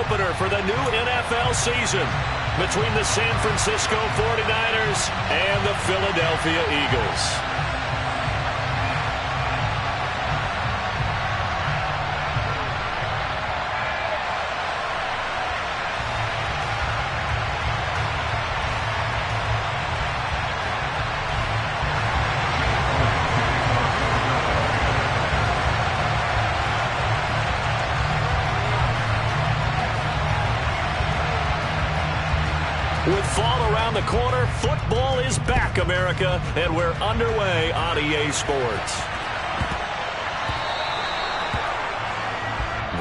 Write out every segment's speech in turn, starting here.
opener for the new NFL season between the San Francisco 49ers and the Philadelphia Eagles. With fall around the corner, football is back, America, and we're underway on EA Sports.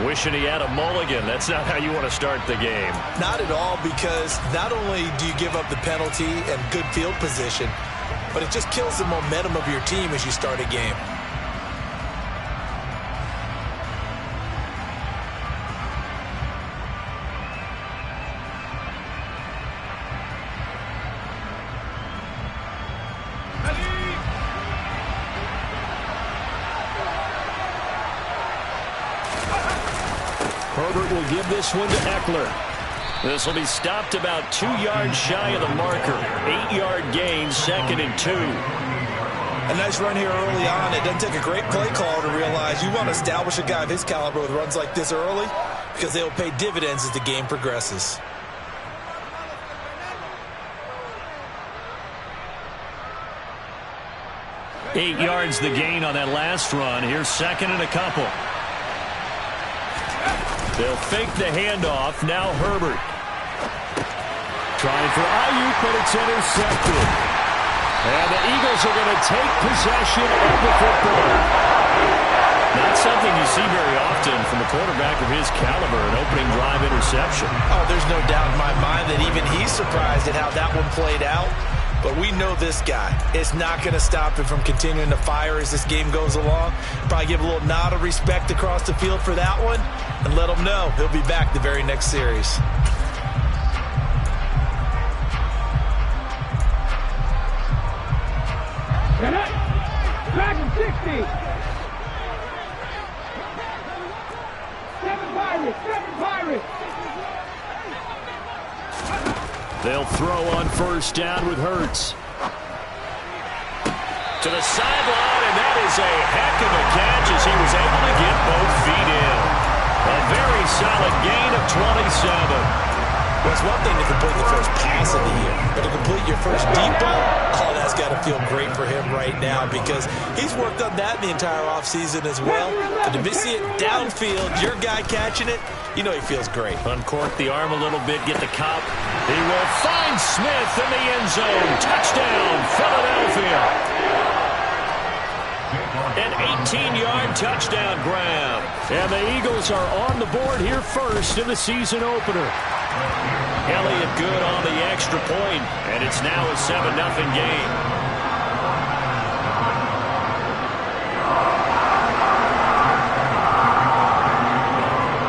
Wishing he had a mulligan. That's not how you want to start the game. Not at all, because not only do you give up the penalty and good field position, but it just kills the momentum of your team as you start a game. Herbert will give this one to Eckler. This will be stopped about 2 yards shy of the marker. 8-yard gain, 2nd and 2. A nice run here early on. It doesn't take a great play call to realize you want to establish a guy of his caliber with runs like this early, because they'll pay dividends as the game progresses. Eight yards the gain on that last run. Here's 2nd and a couple. They'll fake the handoff. Now Herbert. Trying for Ayuk, but it's intercepted. And the Eagles are going to take possession of the football. Not something you see very often from a quarterback of his caliber, an opening drive interception. Oh, there's no doubt in my mind that even he's surprised at how that one played out. But we know this guy. It's not going to stop him from continuing to fire as this game goes along. Probably give a little nod of respect across the field for that one, and let him know he'll be back the very next series. Back in 60. 7 Pirates. 7 Pirates. They'll throw on first down with Hurts. To the sideline, and that is a heck of a catch as he was able to get both feet in. A very solid gain of 27. Well, it's one thing to complete the first pass of the year, but to complete your first deep ball, oh, that's got to feel great for him right now, because he's worked on that the entire offseason as well. But to see it downfield, your guy catching it, you know he feels great. Uncork the arm a little bit, get the cop. He will find Smith in the end zone. Touchdown, Philadelphia. An 18-yard touchdown grab. And the Eagles are on the board here first in the season opener. Elliott good on the extra point, and it's now a 7-0 game.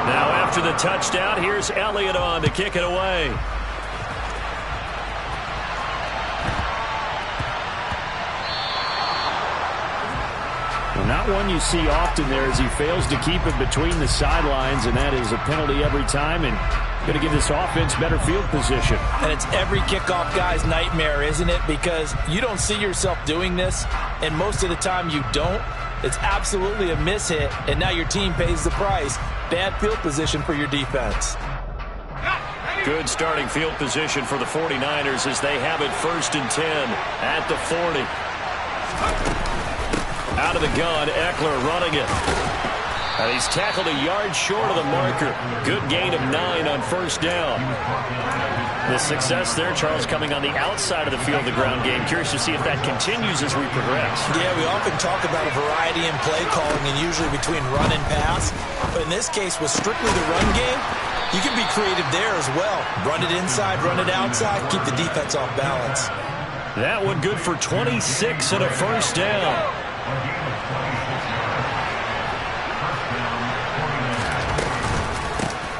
Now after the touchdown, here's Elliott on to kick it away. Not one you see often there as he fails to keep it between the sidelines, and that is a penalty every time, and going to give this offense better field position. And it's every kickoff guy's nightmare, isn't it? Because you don't see yourself doing this, and most of the time you don't. It's absolutely a mishit, and now your team pays the price. Bad field position for your defense. Good starting field position for the 49ers as they have it 1st and 10 at the 40. Out of the gun, Eckler running it. And he's tackled a yard short of the marker. Good gain of 9 on first down. The success there, Charles, coming on the outside of the field, the ground game. Curious to see if that continues as we progress. Yeah, we often talk about a variety in play calling and usually between run and pass. But in this case, with strictly the run game, you can be creative there as well. Run it inside, run it outside, keep the defense off balance. That one good for 26 and a first down.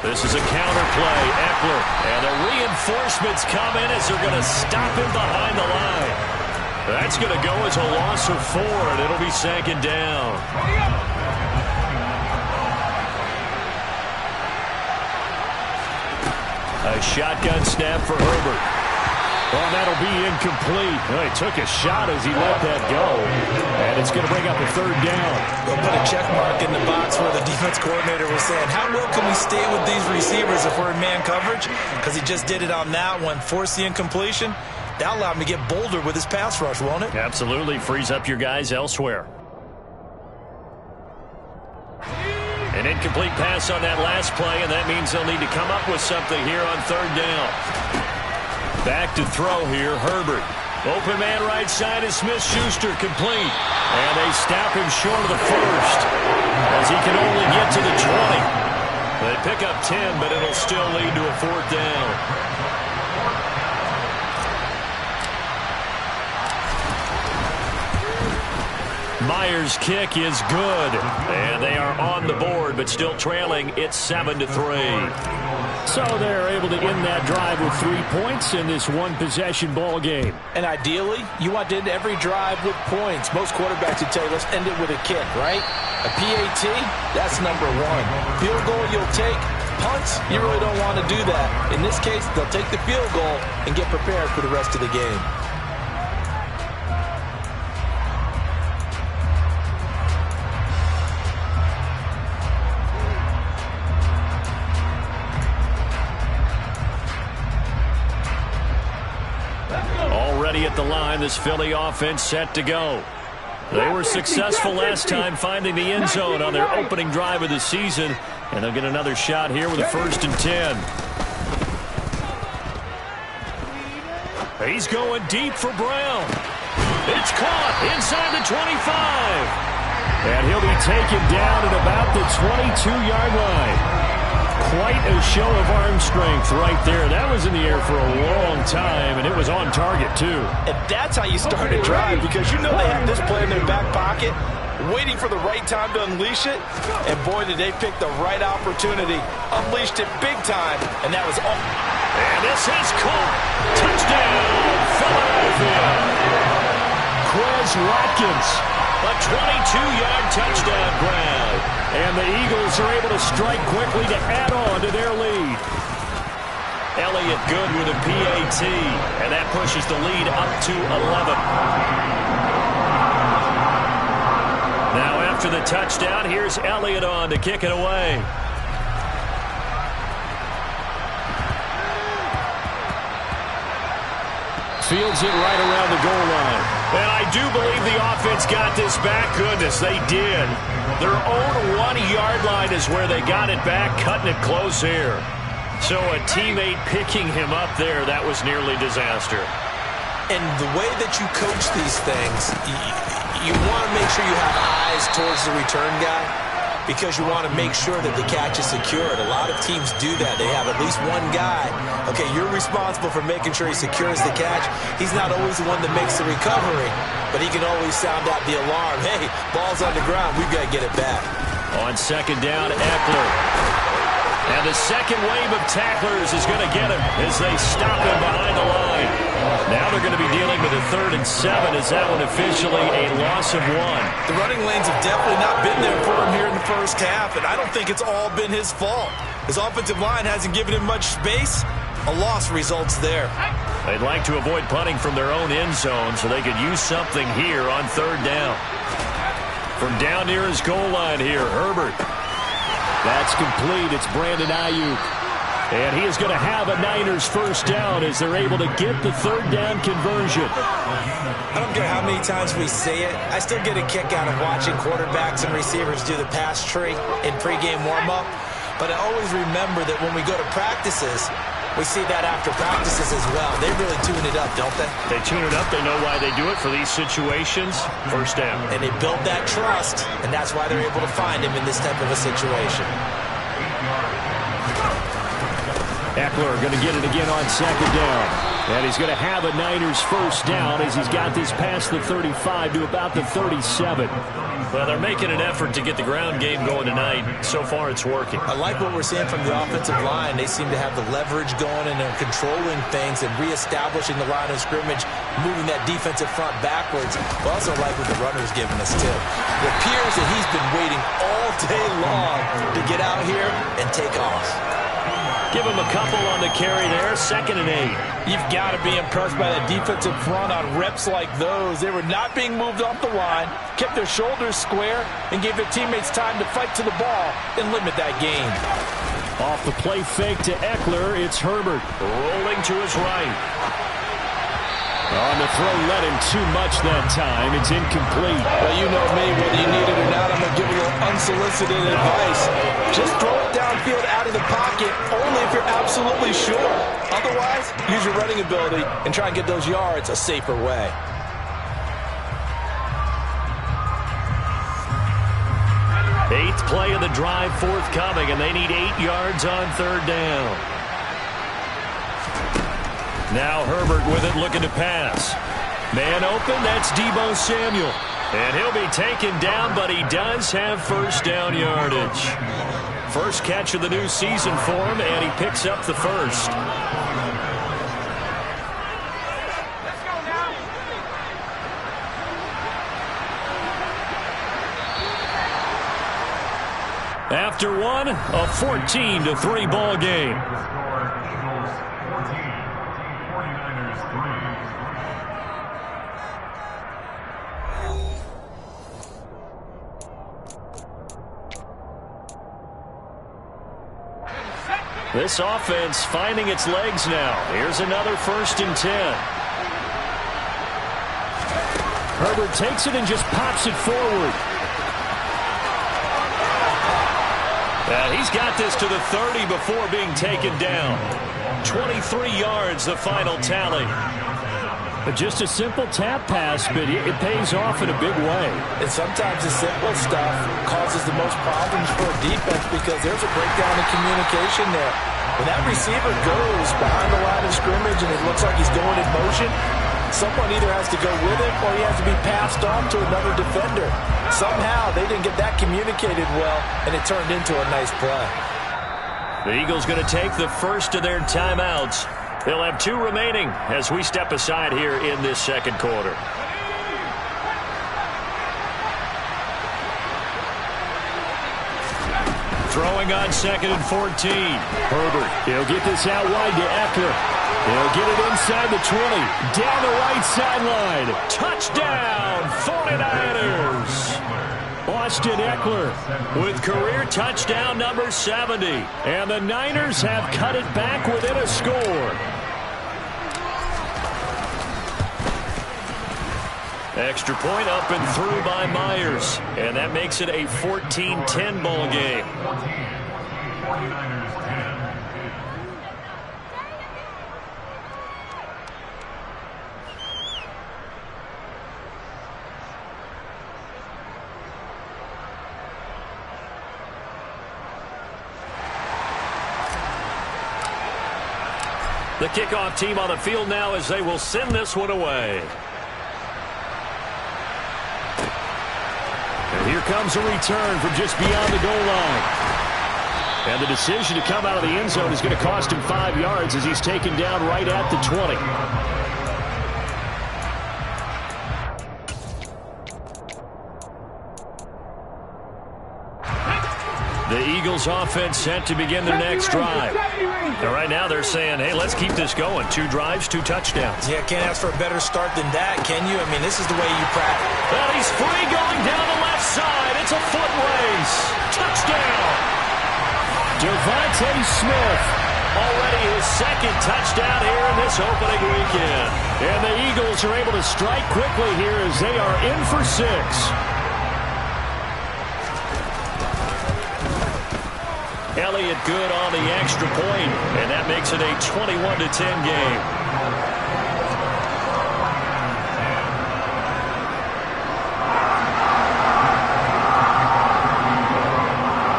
This is a counter play, Eckler, and the reinforcements come in as they're going to stop him behind the line. That's going to go as a loss of 4, and it'll be 2nd down. A shotgun snap for Herbert. Well, that'll be incomplete. Well, he took a shot as he let that go. And it's going to bring up a third down. We'll put a check mark in the box where the defense coordinator was saying, how well can we stay with these receivers if we're in man coverage? Because he just did it on that one. Force the incompletion. That allowed him to get bolder with his pass rush, won't it? Absolutely. Frees up your guys elsewhere. An incomplete pass on that last play, and that means they'll need to come up with something here on third down. Back to throw here, Herbert. Open man right side is Smith-Schuster, complete. And they stop him short of the first, as he can only get to the 20. They pick up 10, but it'll still lead to a fourth down. Myers' kick is good, and they are on the board, but still trailing. It's 7-3. So they're able to end that drive with 3 points in this one-possession ball game. And ideally, you want to end every drive with points. Most quarterbacks would tell you, let's end it with a kick, right? A PAT, that's number one. Field goal you'll take. Punts, you really don't want to do that. In this case, they'll take the field goal and get prepared for the rest of the game. At the line, this Philly offense set to go. They were successful last time finding the end zone on their opening drive of the season, and they'll get another shot here with a 1st and 10. He's going deep for Brown. It's caught inside the 25. And he'll be taken down at about the 22-yard line. Quite a show of arm strength right there. That was in the air for a long time, and it was on target, too. And that's how you start a drive, because you know they have this play in their back pocket, waiting for the right time to unleash it. And, boy, did they pick the right opportunity. Unleashed it big time, and that was all. And this is caught. Touchdown, Philadelphia. Quez Watkins. A 22-yard touchdown grab. And the Eagles are able to strike quickly to add on to their lead. Elliott good with a PAT. And that pushes the lead up to 11. Now after the touchdown, here's Elliott on to kick it away. Fields it right around the goal line. And I do believe the offense got this back. Goodness, they did. Their own 1-yard line is where they got it back, cutting it close here. So a teammate picking him up there, that was nearly disaster. And the way that you coach these things, you want to make sure you have eyes towards the return guy, because you want to make sure that the catch is secured. A lot of teams do that. They have at least one guy. Okay, you're responsible for making sure he secures the catch. He's not always the one that makes the recovery, but he can always sound out the alarm. Hey, ball's on the ground. We've got to get it back. On 2nd down, Eckler. And the second wave of tacklers is going to get him as they stop him behind the line. Now they're going to be dealing with a 3rd and 7. Is that one officially a loss of 1? The running lanes have definitely not been there for him here in the first half, and I don't think it's all been his fault. His offensive line hasn't given him much space. A loss results there. They'd like to avoid punting from their own end zone so they could use something here on 3rd down. From down near his goal line here, Herbert. That's complete. It's Brandon Ayuk. And he is going to have a Niners 1st down as they're able to get the 3rd down conversion. I don't care how many times we say it. I still get a kick out of watching quarterbacks and receivers do the pass tree in pregame warm-up. But I always remember that when we go to practices, we see that after practices as well. They really tune it up, don't they? They tune it up. They know why they do it for these situations. 1st down. And they build that trust, and that's why they're able to find him in this type of a situation. Eckler going to get it again on 2nd down. And he's going to have a Niners 1st down as he's got this past the 35 to about the 37. Well, they're making an effort to get the ground game going tonight. So far, it's working. I like what we're seeing from the offensive line. They seem to have the leverage going, and they're controlling things and reestablishing the line of scrimmage, moving that defensive front backwards. I also like what the runner's giving us, too. It appears that he's been waiting all day long to get out here and take off. Give him a couple on the carry there, 2nd and 8. You've got to be impressed by that defensive front on reps like those. They were not being moved off the line, kept their shoulders square, and gave their teammates time to fight to the ball and limit that gain. Off the play fake to Eckler, it's Herbert. Rolling to his right. On the throw, let him too much that time. It's incomplete. Well, you know me, whether you need it or not, I'm going to give a little unsolicited advice. Just throw it downfield out of the pocket, only if you're absolutely sure. Otherwise, use your running ability and try and get those yards a safer way. Eighth play of the drive forthcoming, and they need 8 yards on 3rd down. Now Herbert with it, looking to pass. Man open, that's Deebo Samuel. And he'll be taken down, but he does have 1st down yardage. First catch of the new season for him, and he picks up the 1st. After one, a 14-3 ball game. This offense finding its legs now. Here's another 1st and 10. Herbert takes it and just pops it forward. He's got this to the 30 before being taken down. 23 yards, the final tally. Just a simple tap pass, but it pays off in a big way. And sometimes the simple stuff causes the most problems for a defense because there's a breakdown in communication there. When that receiver goes behind the line of scrimmage and it looks like he's going in motion, someone either has to go with him or he has to be passed on to another defender. Somehow they didn't get that communicated well, and it turned into a nice play. The Eagles going to take the first of their timeouts. They'll have 2 remaining as we step aside here in this 2nd quarter. Throwing on 2nd and 14. Herbert, he'll get this out wide to Eckler. He'll get it inside the 20. Down the right sideline. Touchdown, 49ers. Austin Eckler with career touchdown number 70. And the Niners have cut it back within a score. Extra point up and through by Myers. And that makes it a 14-10 ball game. 49ers 10. The kickoff team on the field now as they will send this one away. And here comes a return from just beyond the goal line. And the decision to come out of the end zone is going to cost him 5 yards as he's taken down right at the 20. The Eagles offense set to begin their next drive. And right now they're saying, hey, let's keep this going. 2 drives, 2 touchdowns. Yeah, can't ask for a better start than that, can you? I mean, this is the way you practice. And he's free going down the left side. It's a foot race. Touchdown. Devontae Smith. Already his 2nd touchdown here in this opening weekend. And the Eagles are able to strike quickly here as they are in for 6. Elliott good on the extra point, and that makes it a 21-10 game.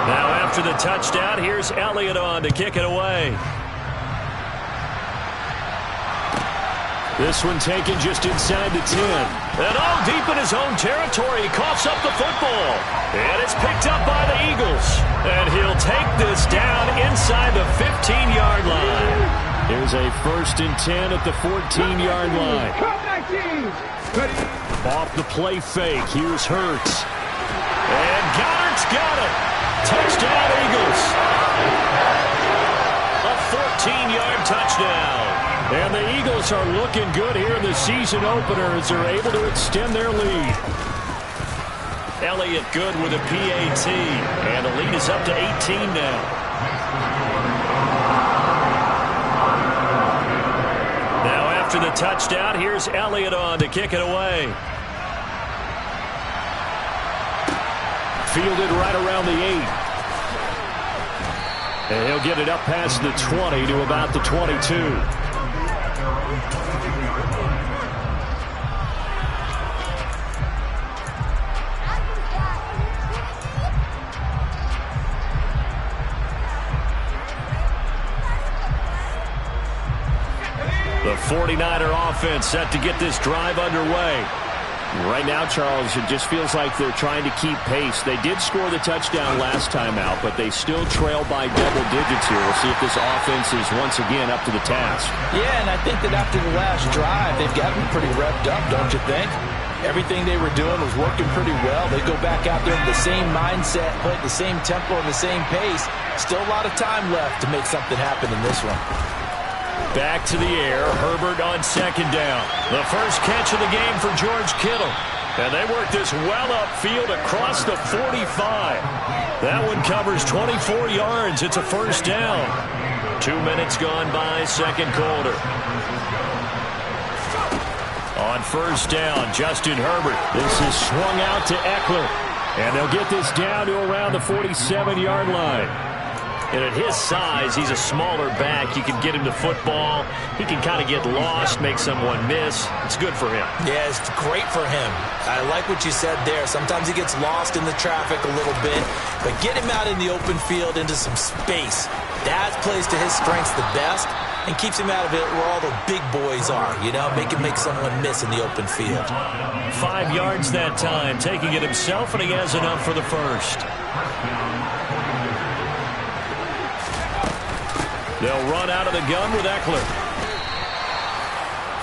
Now after the touchdown, here's Elliott on to kick it away. This one taken just inside the 10. And all deep in his own territory, he coughs up the football. And it's picked up by the Eagles. And he'll take this down inside the 15-yard line. Here's a 1st and 10 at the 14-yard line. Off the play fake, here's Hurts. And Goddard's got it. Touchdown, Eagles. A 15-yard touchdown. And the Eagles are looking good here in the season opener as they're able to extend their lead. Elliott good with a PAT. And the lead is up to 18 now. Now after the touchdown, here's Elliott on to kick it away. Fielded right around the 8. And he'll get it up past the 20 to about the 22. The 49er offense set to get this drive underway. Right now, Charles, it just feels like they're trying to keep pace. They did score the touchdown last time out, but they still trail by double digits here. We'll see if this offense is once again up to the task. Yeah, and I think that after the last drive, they've gotten pretty revved up, don't you think? Everything they were doing was working pretty well. They go back out there with the same mindset, play at the same tempo and the same pace. Still a lot of time left to make something happen in this one. Back to the air, Herbert on second down. The first catch of the game for George Kittle. And they work this well upfield across the 45. That one covers 24 yards. It's a first down. 2 minutes gone by, second quarter. On first down, Justin Herbert. This is swung out to Eckler. And they'll get this down to around the 47-yard line. And at his size, he's a smaller back. You can get him to football. He can kind of get lost, make someone miss. It's good for him. Yeah, it's great for him. I like what you said there. Sometimes he gets lost in the traffic a little bit. But get him out in the open field into some space. That plays to his strengths the best and keeps him out of it where all the big boys are. You know, make him make someone miss in the open field. 5 yards that time, taking it himself, and he has enough for the first. They'll run out of the gun with Eckler.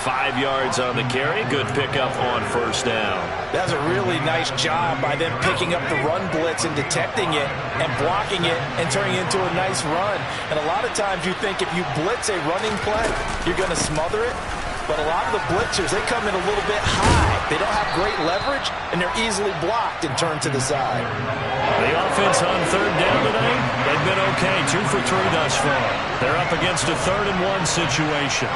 5 yards on the carry. Good pickup on first down. That's a really nice job by them picking up the run blitz and detecting it and blocking it and turning it into a nice run. And a lot of times you think if you blitz a running play, you're going to smother it. But a lot of the blitzers, they come in a little bit high. They don't have great leverage, and they're easily blocked and turned to the side. The offense on third down tonight, they've been okay. 2 for 3 thus far. They're up against a 3rd and 1 situation.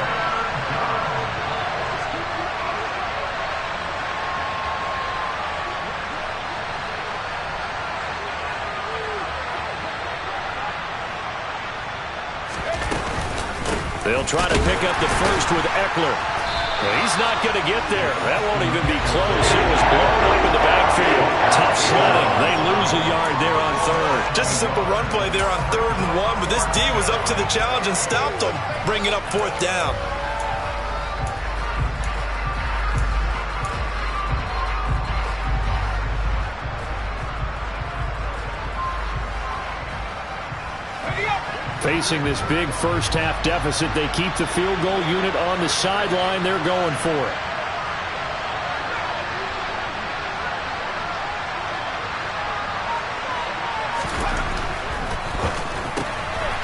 They'll try to pick up the first with Eckler. Well, he's not going to get there. That won't even be close. He was blown up in the backfield. Tough sledding. They lose a yard there on third. Just a simple run play there on 3rd and 1, but this D was up to the challenge and stopped them, bringing up 4th down. Facing this big first-half deficit, they keep the field goal unit on the sideline. They're going for it.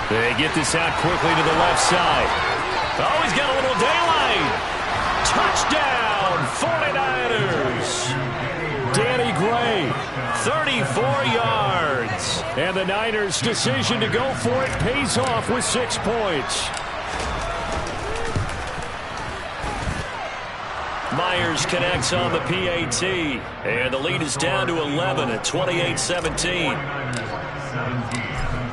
They get this out quickly to the left side. Oh, he's got a little daylight. Touchdown, 49ers. Danny Gray, 34 yards. And the Niners' decision to go for it pays off with 6 points. Myers connects on the PAT. And the lead is down to 11 at 28-17.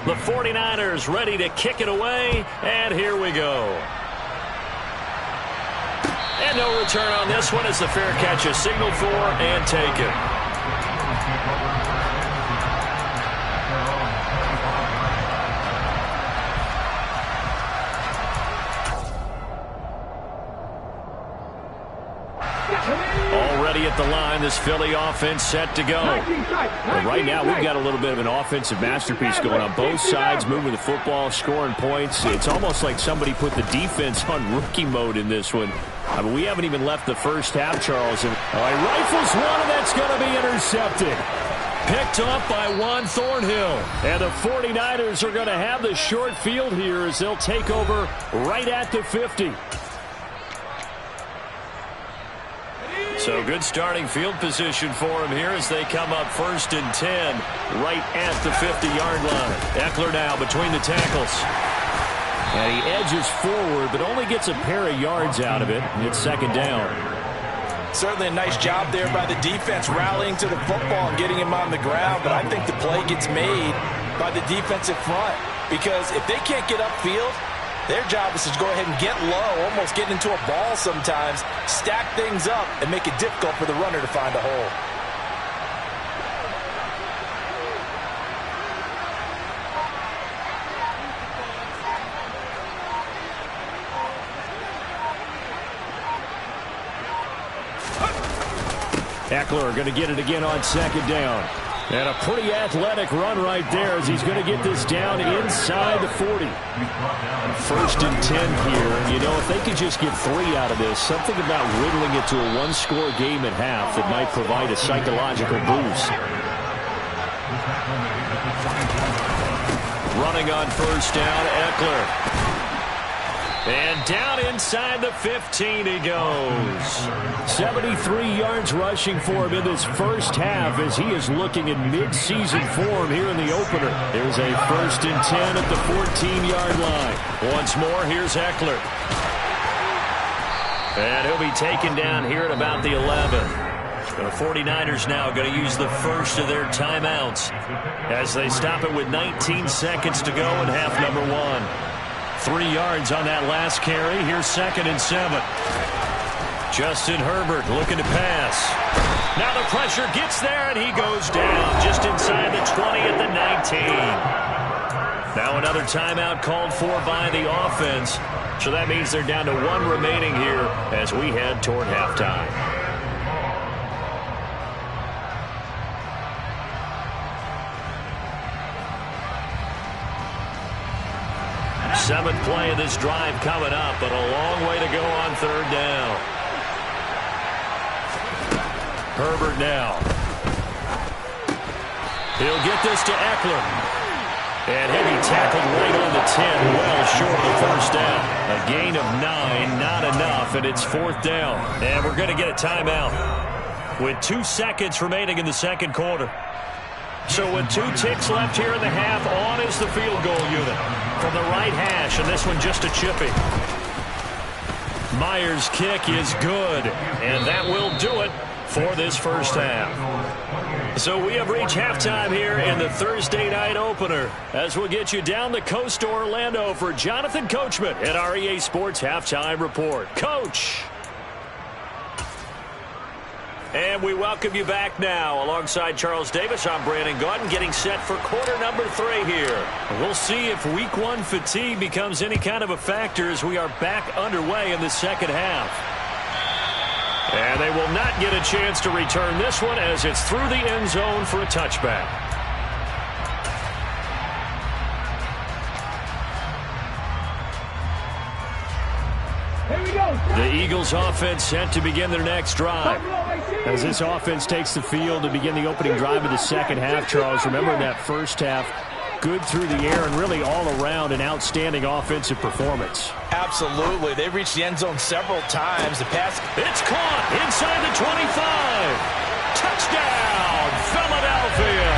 The 49ers ready to kick it away. And here we go. And no return on this one as the fair catch is signaled for and taken. Already at the line, this Philly offense set to go. But right now, we've got a little bit of an offensive masterpiece going on. Both sides moving the football, scoring points. It's almost like somebody put the defense on rookie mode in this one. I mean, we haven't even left the first half, Charles. And he rifles one, and that's going to be intercepted. Picked off by Juan Thornhill. And the 49ers are going to have the short field here as they'll take over right at the 50. So good starting field position for him here as they come up 1st and 10 right at the 50-yard line. Eckler now between the tackles. And he edges forward but only gets a pair of yards out of it. It's 2nd down. Certainly a nice job there by the defense rallying to the football and getting him on the ground. But I think the play gets made by the defensive front because if they can't get upfield, their job is to go ahead and get low, almost get into a ball sometimes, stack things up, and make it difficult for the runner to find a hole. Eckler going to get it again on 2nd down. And a pretty athletic run right there as he's going to get this down inside the 40. 1st and 10 here. You know, if they could just get 3 out of this, something about whittling it to a one-score game at half that might provide a psychological boost. Running on 1st down, Eckler. And down inside the 15 he goes. 73 yards rushing for him in this first half as he is looking in mid-season form here in the opener. There's a 1st and 10 at the 14-yard line. Once more, here's Eckler. And he'll be taken down here at about the 11. The 49ers now going to use the first of their timeouts as they stop it with 19 seconds to go in half number 1. 3 yards on that last carry. Here's 2nd and 7. Justin Herbert looking to pass. Now the pressure gets there, and he goes down just inside the 20 at the 19. Now another timeout called for by the offense. So that means they're down to 1 remaining here as we head toward halftime. Seventh play of this drive coming up, but a long way to go on 3rd down. Herbert now. He'll get this to Eckler. And he'll be tackled right on the 10, well short of the 1st down. A gain of 9, not enough, and it's 4th down. And we're going to get a timeout with 2 seconds remaining in the 2nd quarter. So with 2 ticks left here in the half, on is the field goal unit from the right hash, and this one just a chippy. Myers' kick is good, and that will do it for this first half. So we have reached halftime here in the Thursday night opener as we'll get you down the coast to Orlando for Jonathan Coachman at our EA Sports Halftime Report. Coach! And we welcome you back now. Alongside Charles Davis, I'm Brandon Gaudin, getting set for quarter number 3 here. We'll see if week 1 fatigue becomes any kind of a factor as we are back underway in the 2nd half. And they will not get a chance to return this one as it's through the end zone for a touchback. Here we go. The Eagles offense set to begin their next drive. As this offense takes the field to begin the opening drive of the 2nd half, Charles, remember in that first half, good through the air and really all around an outstanding offensive performance. Absolutely. They reached the end zone several times. The pass. It's caught inside the 25. Touchdown, Philadelphia.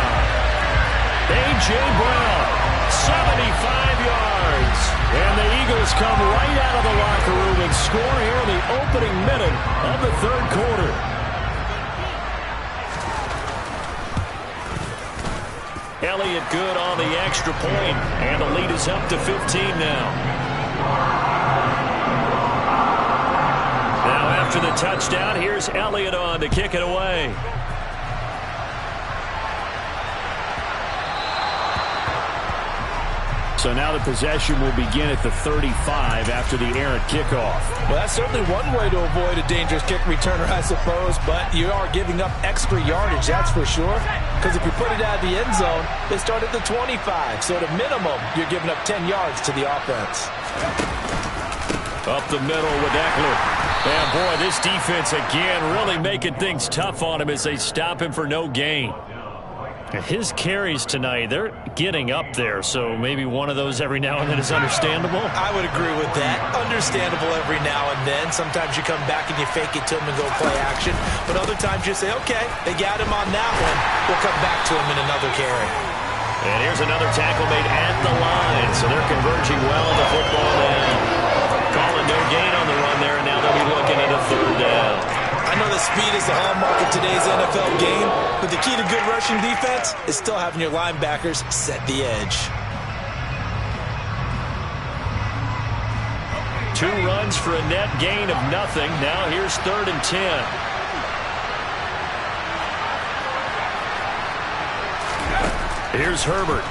A.J. Brown, 75 yards. And the Eagles come right out of the locker room and score here in the opening minute of the 3rd quarter. Elliott good on the extra point, and the lead is up to 15 now. Now after the touchdown, here's Elliott on to kick it away. So now the possession will begin at the 35 after the errant kickoff. Well, that's certainly one way to avoid a dangerous kick returner, I suppose, but you are giving up extra yardage, that's for sure, because if you put it out of the end zone, they start at the 25. So at a minimum, you're giving up 10 yards to the offense. Up the middle with Eckler. And boy, this defense again really making things tough on him as they stop him for no gain. His carries tonight, they're getting up there, so maybe one of those every now and then is understandable. I would agree with that. Understandable every now and then. Sometimes you come back and you fake it to him and go play action. But other times you say, okay, they got him on that one. We'll come back to him in another carry. And here's another tackle made at the line, so they're converging well on the football now. Calling no gain on the run there, and now they'll be looking at a third down. I know that speed is the hallmark of today's NFL game, but the key to good rushing defense is still having your linebackers set the edge. 2 runs for a net gain of nothing. Now here's 3rd and 10. Here's Herbert.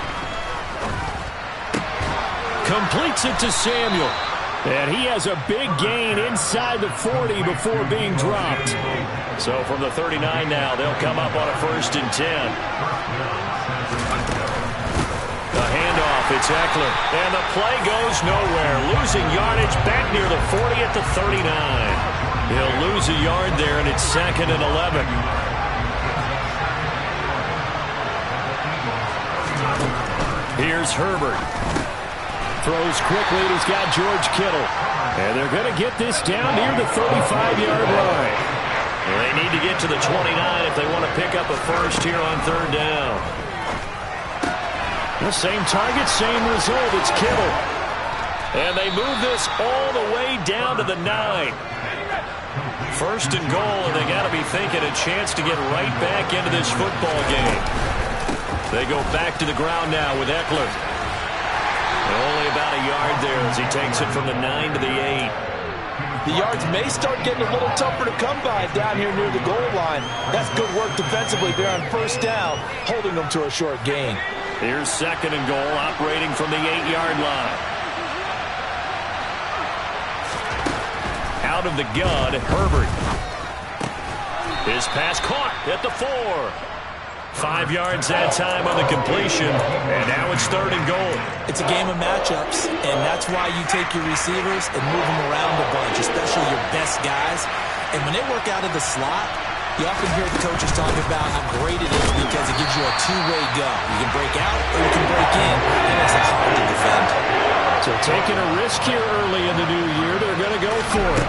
Completes it to Samuel. And he has a big gain inside the 40 before being dropped. So from the 39 now, they'll come up on a 1st and 10. The handoff, it's Eckler. And the play goes nowhere. Losing yardage back near the 40 at the 39. He'll lose a yard there, and it's 2nd and 11. Here's Herbert. Throws quickly, and he's got George Kittle. And they're going to get this down near the 35-yard line. They need to get to the 29 if they want to pick up a first here on 3rd down. The same target, same result. It's Kittle. And they move this all the way down to the 9. 1st and goal, and they got to be thinking a chance to get right back into this football game. They go back to the ground now with Eckler. Only about a yard there as he takes it from the 9 to the 8. The yards may start getting a little tougher to come by down here near the goal line. That's good work defensively there on 1st down, holding them to a short gain. Here's 2nd and goal, operating from the 8-yard line. Out of the gun, Herbert. His pass caught at the 4. 5 yards that time on the completion, and now it's 3rd and goal. It's a game of matchups, and that's why you take your receivers and move them around a bunch, especially your best guys. And when they work out of the slot, you often hear the coaches talking about how great it is because it gives you a two-way go. You can break out or you can break in, and it's hard to defend. So taking a risk here early in the new year, they're going to go for it.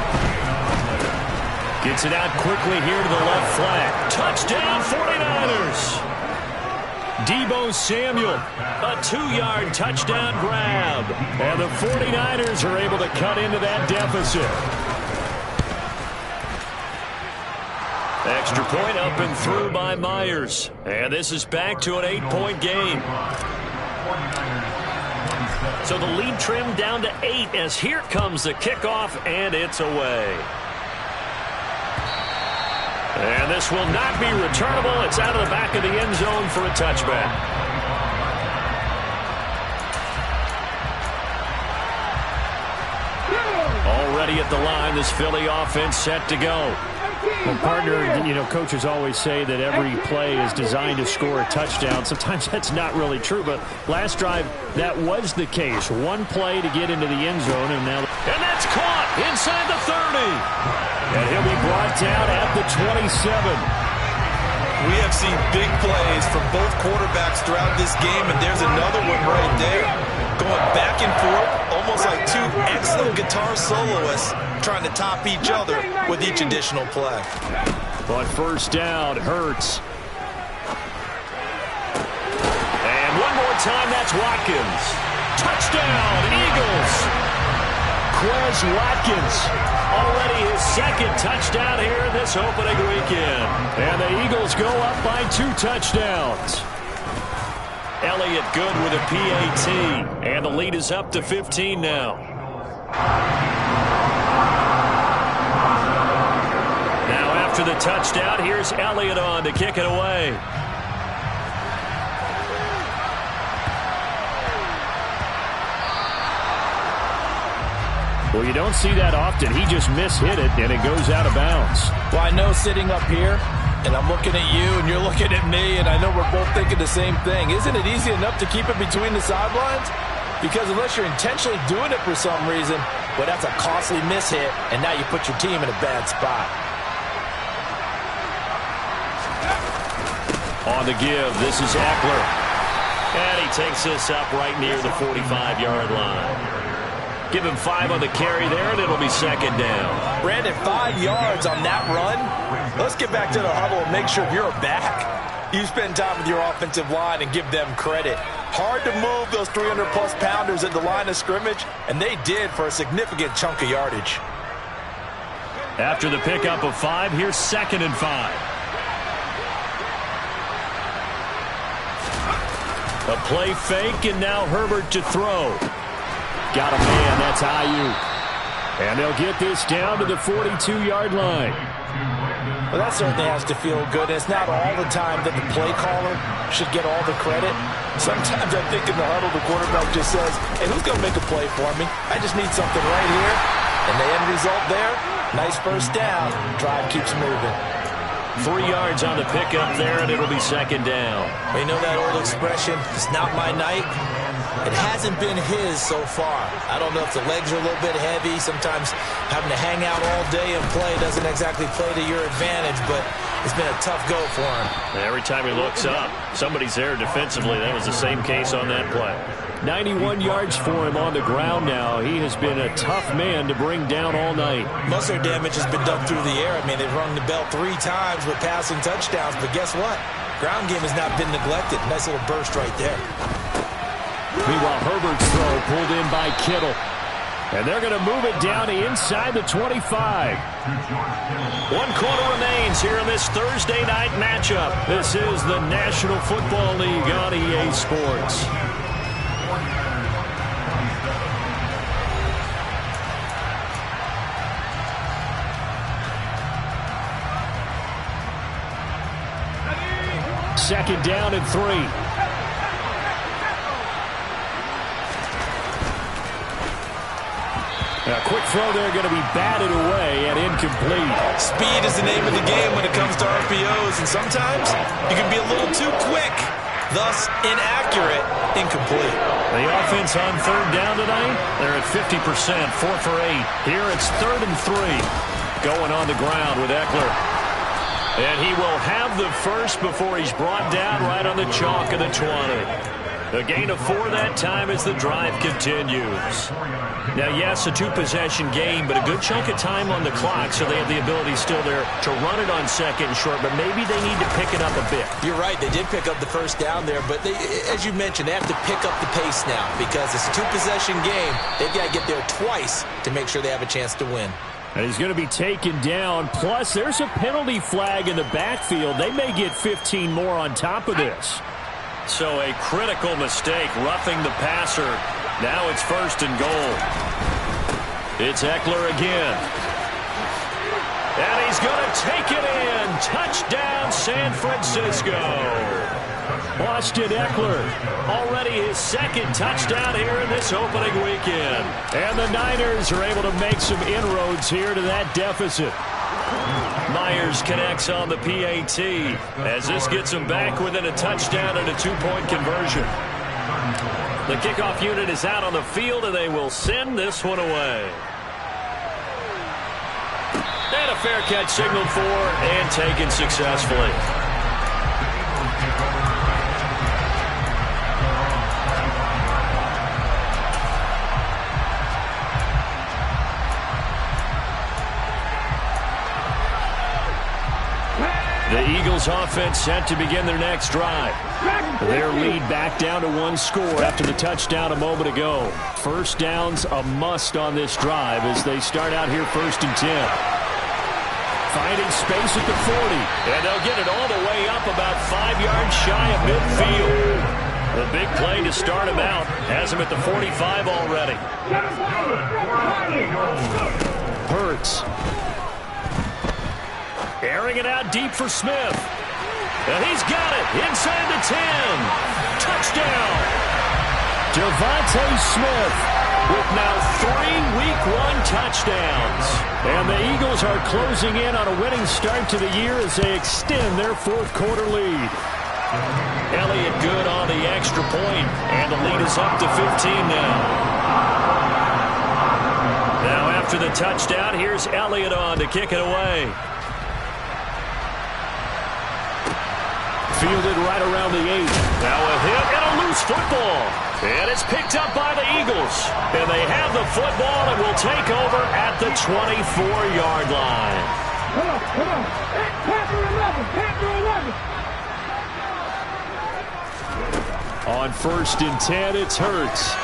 Gets it out quickly here to the left flank. Touchdown 49ers. Deebo Samuel, a 2-yard touchdown grab. And the 49ers are able to cut into that deficit. Extra point up and through by Myers. And this is back to an 8-point game. So the lead trimmed down to 8 as here comes the kickoff, and it's away. And this will not be returnable. It's out of the back of the end zone for a touchback. Already at the line, this Philly offense set to go. Well, partner, coaches always say that every play is designed to score a touchdown. Sometimes that's not really true, but last drive, that was the case. One play to get into the end zone, and now... And that's caught inside the 30. And he'll be brought down at the 27. We have seen big plays from both quarterbacks throughout this game, and there's another one right there. Going back and forth, almost like two excellent guitar soloists trying to top each other with each additional play. On 1st down, Hurts. And one more time, that's Watkins. Touchdown, Eagles. Quez Watkins, already his 2nd touchdown here this opening weekend. And the Eagles go up by 2 touchdowns. Elliott good with a PAT, and the lead is up to 15 now. Now after the touchdown, here's Elliott on to kick it away. Well, you don't see that often. He just mishit it, and it goes out of bounds. Well, I know sitting up here, and I'm looking at you, and you're looking at me, and I know we're both thinking the same thing. Isn't it easy enough to keep it between the sidelines? Because unless you're intentionally doing it for some reason, well, that's a costly mishit, and now you put your team in a bad spot. On the give, this is Eckler. And he takes this up right near the 45-yard line. Give him 5 on the carry there, and it'll be second down. Brandon, 5 yards on that run. Let's get back to the huddle and make sure if you're a back, you spend time with your offensive line and give them credit. Hard to move those 300-plus pounders at the line of scrimmage, and they did for a significant chunk of yardage. After the pickup of 5, here's 2nd and 5. A play fake, and now Herbert to throw. Got a man, that's Ayuk. And they'll get this down to the 42-yard line. Well, that certainly has to feel good. It's not all the time that the play caller should get all the credit. Sometimes I think in the huddle, the quarterback just says, hey, who's going to make a play for me? I just need something right here. And the end result there, nice first down. Drive keeps moving. 3 yards on the pickup there, and it'll be second down. You know that old expression, it's not my night? It hasn't been his so far. I don't know if the legs are a little bit heavy. Sometimes having to hang out all day and play doesn't exactly play to your advantage, but it's been a tough go for him. Every time he looks up, somebody's there defensively. That was the same case on that play. 91 yards for him on the ground now. He has been a tough man to bring down all night. Most of their damage has been done through the air. I mean, they've rung the bell 3 times with passing touchdowns, but guess what? Ground game has not been neglected. Nice little burst right there. Meanwhile, Herbert's throw pulled in by Kittle. And they're going to move it down to inside the 25. 1 quarter remains here in this Thursday night matchup. This is the National Football League on EA Sports. Second down and 3. A quick throw there, going to be batted away and incomplete. Speed is the name of the game when it comes to RPOs, and sometimes you can be a little too quick, thus inaccurate, incomplete. The offense on 3rd down tonight, they're at 50%, 4 for 8. Here it's 3rd and 3. Going on the ground with Eckler. And he will have the first before he's brought down right on the chalk of the 20. A gain of 4 that time as the drive continues. Now, yes, a 2-possession game, but a good chunk of time on the clock, so they have the ability still there to run it on 2nd and short, but maybe they need to pick it up a bit. You're right. They did pick up the first down there, but they, as you mentioned, they have to pick up the pace now because it's a 2-possession game. They've got to get there twice to make sure they have a chance to win. And he's going to be taken down. Plus, there's a penalty flag in the backfield. They may get 15 more on top of this. So a critical mistake, roughing the passer. Now it's 1st and goal. It's Eckler again. And he's going to take it in. Touchdown, San Francisco. Austin Eckler, already his 2nd touchdown here in this opening weekend. And the Niners are able to make some inroads here to that deficit. Myers connects on the PAT as this gets him back within a touchdown and a 2-point conversion. The kickoff unit is out on the field, and they will send this one away. And a fair catch signaled for and taken successfully. The Eagles offense set to begin their next drive. Their lead back down to 1 score after the touchdown a moment ago. First down's a must on this drive as they start out here 1st and 10. Finding space at the 40. And they'll get it all the way up about 5 yards shy of midfield. The big play to start him out has him at the 45 already. Hurts. Airing it out deep for Smith. And he's got it inside the 10. Touchdown. Devontae Smith with now 3 Week 1 touchdowns. And the Eagles are closing in on a winning start to the year as they extend their 4th quarter lead. Elliott good on the extra point, and the lead is up to 15 now. Now after the touchdown, here's Elliott on to kick it away. Fielded right around the 8. Now a hit and a loose football. And it's picked up by the Eagles. And they have the football and will take over at the 24-yard line. Come on. Panther 11. On 1st and 10, it's Hurts.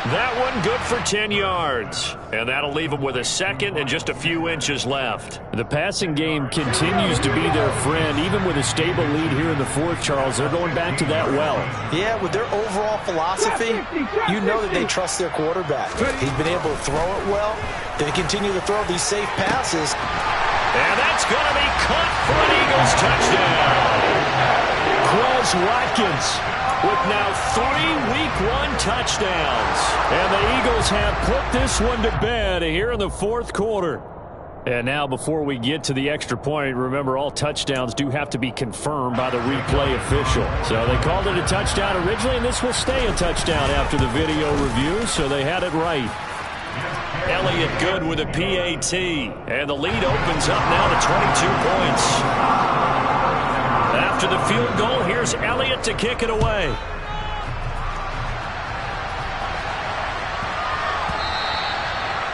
That one good for 10 yards. And that'll leave them with a second and just a few inches left. The passing game continues to be their friend. Even with a stable lead here in the 4th, Charles, they're going back to that well. Yeah, with their overall philosophy, you know that they trust their quarterback. He's been able to throw it well. They continue to throw these safe passes. And that's going to be caught for an Eagles touchdown. Quez Watkins with now 3 Week 1 touchdowns. And the Eagles have put this one to bed here in the 4th quarter. And now before we get to the extra point, remember all touchdowns do have to be confirmed by the replay official. So they called it a touchdown originally, and this will stay a touchdown after the video review, so they had it right. Elliott good with a PAT. And the lead opens up now to 22 points. After the field goal, here's Elliott to kick it away.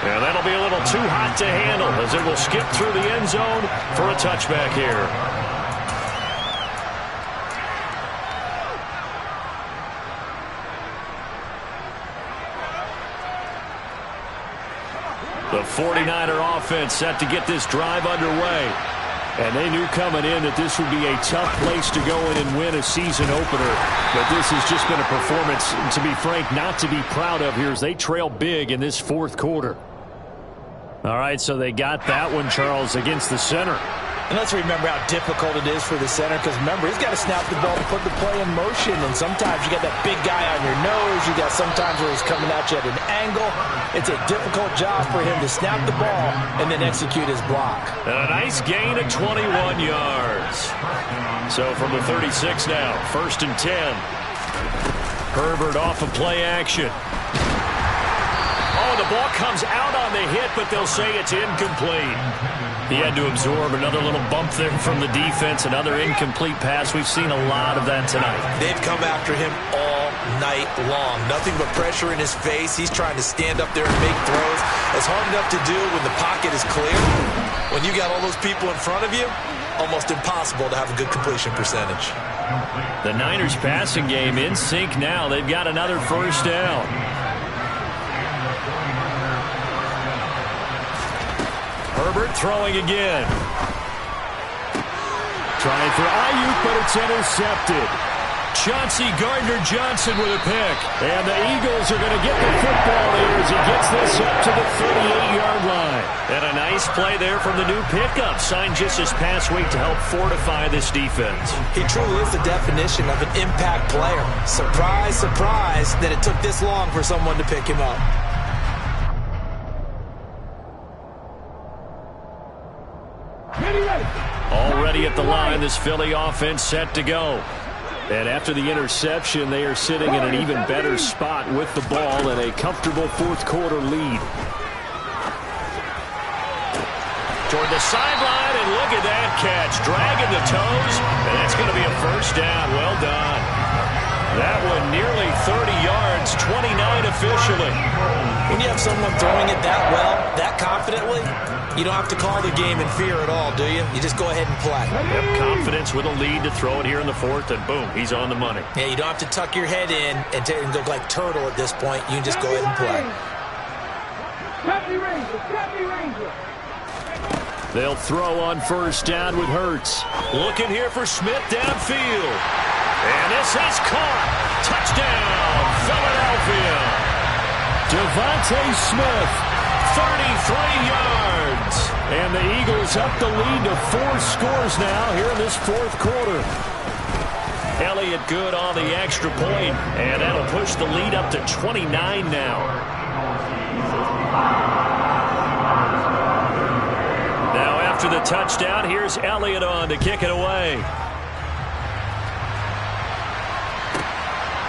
And that'll be a little too hot to handle as it will skip through the end zone for a touchback here. The 49er offense set to get this drive underway. And they knew coming in that this would be a tough place to go in and win a season opener. But this has just been a performance, to be frank, not to be proud of here as they trail big in this 4th quarter. All right, so they got that one, Charles, against the center. And let's remember how difficult it is for the center, because remember, he's got to snap the ball to put the play in motion, and sometimes you got that big guy on your nose. You got sometimes where he's coming at you at an angle. It's a difficult job for him to snap the ball and then execute his block. And a nice gain of 21 yards. So from the 36 now, 1st and 10. Herbert off of play action. Oh, the ball comes out on the hit, but they'll say it's incomplete. He had to absorb another little bump there from the defense, another incomplete pass. We've seen a lot of that tonight. They've come after him all night long. Nothing but pressure in his face. He's trying to stand up there and make throws. It's hard enough to do when the pocket is clear. When you got all those people in front of you, almost impossible to have a good completion percentage. The Niners passing game in sync now. They've got another 1st down. Herbert throwing again. Trying for Ayuk, but it's intercepted. Chauncey Gardner-Johnson with a pick. And the Eagles are going to get the football here as he gets this up to the 38-yard line. And a nice play there from the new pickup, signed just this past week to help fortify this defense. He truly is the definition of an impact player. Surprise, surprise that it took this long for someone to pick him up. Already at the line, this Philly offense set to go. And after the interception, they are sitting in an even better spot with the ball and a comfortable 4th quarter lead. Toward the sideline, and look at that catch. Dragging the toes, and that's going to be a 1st down. Well done. That one nearly 30 yards, 29 officially. When you have someone throwing it that well, that confidently, you don't have to call the game in fear at all, do you? You just go ahead and play. Yep, confidence with a lead to throw it here in the 4th, and boom, he's on the money. Yeah, you don't have to tuck your head in and look like turtle at this point. You can just go ahead and play. Copy Ranger. They'll throw on 1st down with Hurts. Looking here for Smith downfield. And this is caught. Touchdown, Philadelphia. Devontae Smith, 33 yards. And the Eagles up the lead to 4 scores now here in this 4th quarter. Elliott good on the extra point, and that'll push the lead up to 29 now. Now after the touchdown, here's Elliott on to kick it away.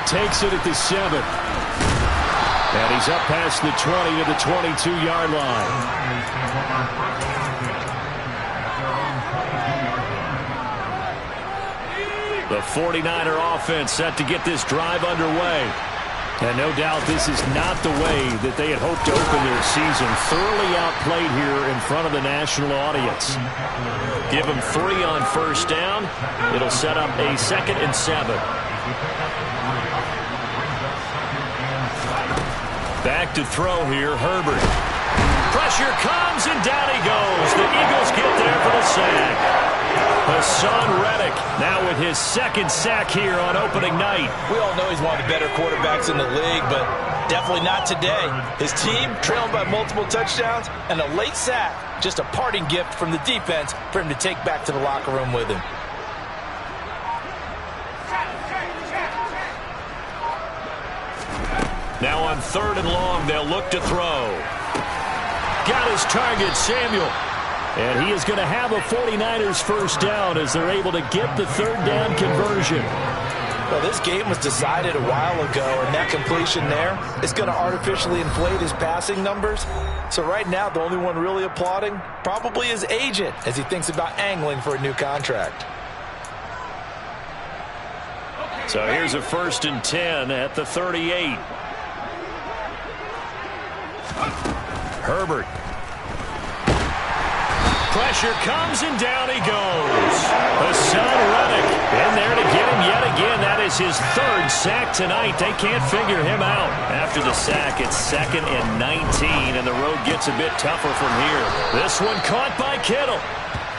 Takes it at the 7. And he's up past the 20 to the 22-yard line. The 49er offense set to get this drive underway. And no doubt this is not the way that they had hoped to open their season. Thoroughly outplayed here in front of the national audience. Give them 3 on first down. It'll set up a 2nd and 7. Back to throw here, Herbert. Pressure comes, and down he goes. The Eagles get there for the sack. Hassan Reddick now with his 2nd sack here on opening night. We all know he's one of the better quarterbacks in the league, but definitely not today. His team trailing by multiple touchdowns and a late sack. Just a parting gift from the defense for him to take back to the locker room with him. Now on 3rd and long, they'll look to throw. Got his target, Samuel. And he is going to have a 49ers first down as they're able to get the 3rd down conversion. Well, this game was decided a while ago, and that completion there is going to artificially inflate his passing numbers. So right now, the only one really applauding probably his agent as he thinks about angling for a new contract. So here's a 1st and 10 at the 38. Herbert. Pressure comes, and down he goes. Hassan Reddick in there to get him yet again. That is his 3rd sack tonight. They can't figure him out. After the sack, it's 2nd and 19, and the road gets a bit tougher from here. This one caught by Kittle.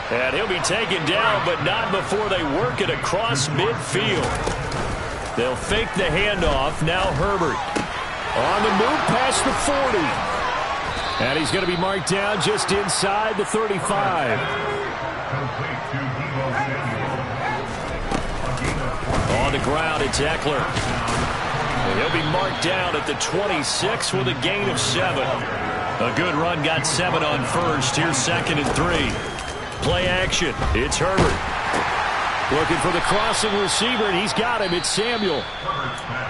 And he'll be taken down, but not before they work it across midfield. They'll fake the handoff. Now Herbert on the move past the 40. And he's going to be marked down just inside the 35. On the ground, it's Eckler. And he'll be marked down at the 26 with a gain of 7. A good run, got 7 on first. Here's 2nd and 3. Play action. It's Herbert. Looking for the crossing receiver, and he's got him. It's Samuel.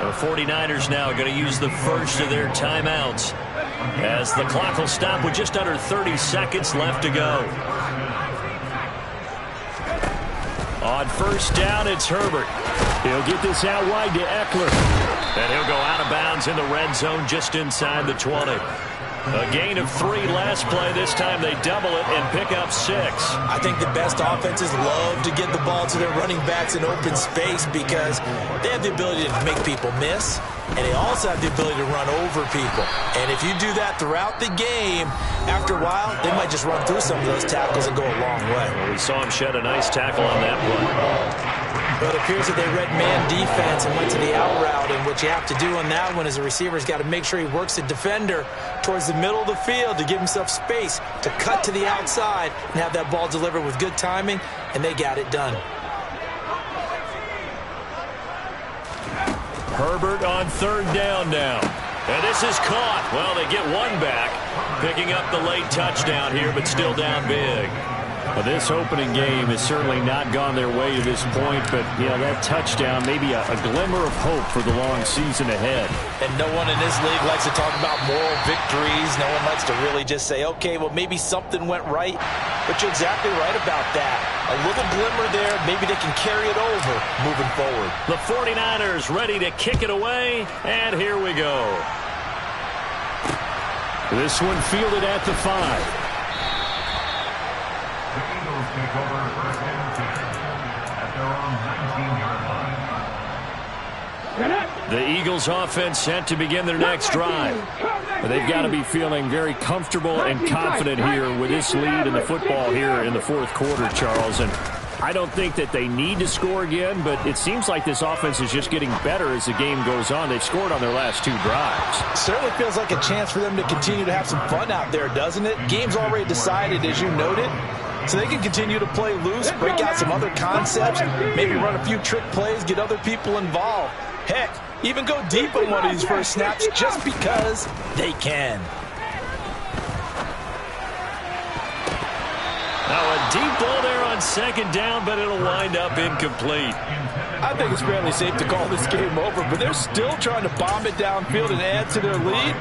The 49ers now going to use the first of their timeouts, as the clock will stop with just under 30 seconds left to go. On first down, it's Herbert. He'll get this out wide to Eckler. And he'll go out of bounds in the red zone just inside the 20. A gain of 3 last play. This time they double it and pick up 6. I think the best offenses love to get the ball to their running backs in open space because they have the ability to make people miss, and they also have the ability to run over people. And if you do that throughout the game, after a while, they might just run through some of those tackles and go a long way. Well, we saw him shed a nice tackle on that one. But it appears that they read man defense and went to the out route, and what you have to do on that one is the receiver's got to make sure he works the defender towards the middle of the field to give himself space to cut to the outside and have that ball delivered with good timing, and they got it done. Herbert on 3rd down now. And this is caught. Well, they get 1 back, picking up the late touchdown here, but still down big. Well, this opening game has certainly not gone their way to this point, but, you know, that touchdown, maybe a glimmer of hope for the long season ahead. And no one in this league likes to talk about moral victories. No one likes to really just say, okay, well, maybe something went right. But you're exactly right about that. A little glimmer there. Maybe they can carry it over moving forward. The 49ers ready to kick it away, and here we go. This one fielded at the 5. The Eagles offense set to begin their next drive. But they've got to be feeling very comfortable and confident here with this lead in the football here in the 4th quarter, Charles. And I don't think that they need to score again, but it seems like this offense is just getting better as the game goes on. They've scored on their last 2 drives. Certainly feels like a chance for them to continue to have some fun out there, doesn't it? Game's already decided, as you noted. So they can continue to play loose, break out some other concepts, maybe run a few trick plays, get other people involved. Heck, even go deep on one of these first snaps just because they can. Now a deep ball there on 2nd down, but it'll wind up incomplete. I think it's fairly safe to call this game over, but they're still trying to bomb it downfield and add to their lead.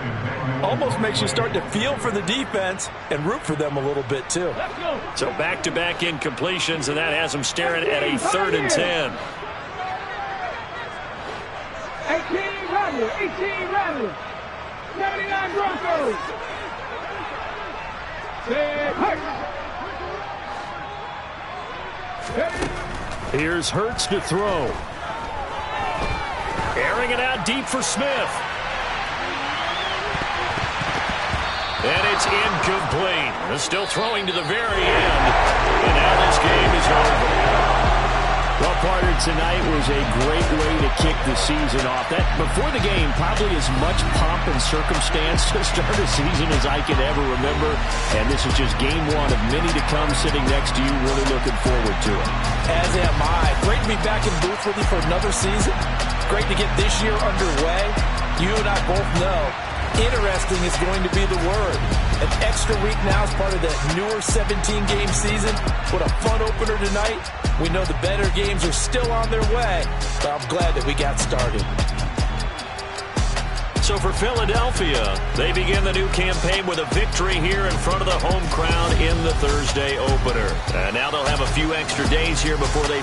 Almost makes you start to feel for the defense and root for them a little bit too. So back-to-back incompletions, and that has them staring at a 3rd and 10. 18 Rattler. 18 Rattler. 79 Broncos. Ted Hurts. Here's Hurts to throw. Airing it out deep for Smith. And it's incomplete. They're still throwing to the very end. And now this game is over. Well, partner, tonight was a great way to kick the season off. That before the game, probably as much pomp and circumstance to start a season as I can ever remember. And this is just game one of many to come sitting next to you. Really looking forward to it. As am I. Great to be back in booth with you for another season. Great to get this year underway. You and I both know interesting is going to be the word. An extra week now as part of the newer 17-game season. What a fun opener tonight. We know the better games are still on their way, but I'm glad that we got started. So for Philadelphia, they begin the new campaign with a victory here in front of the home crowd in the Thursday opener. And now they'll have a few extra days here before they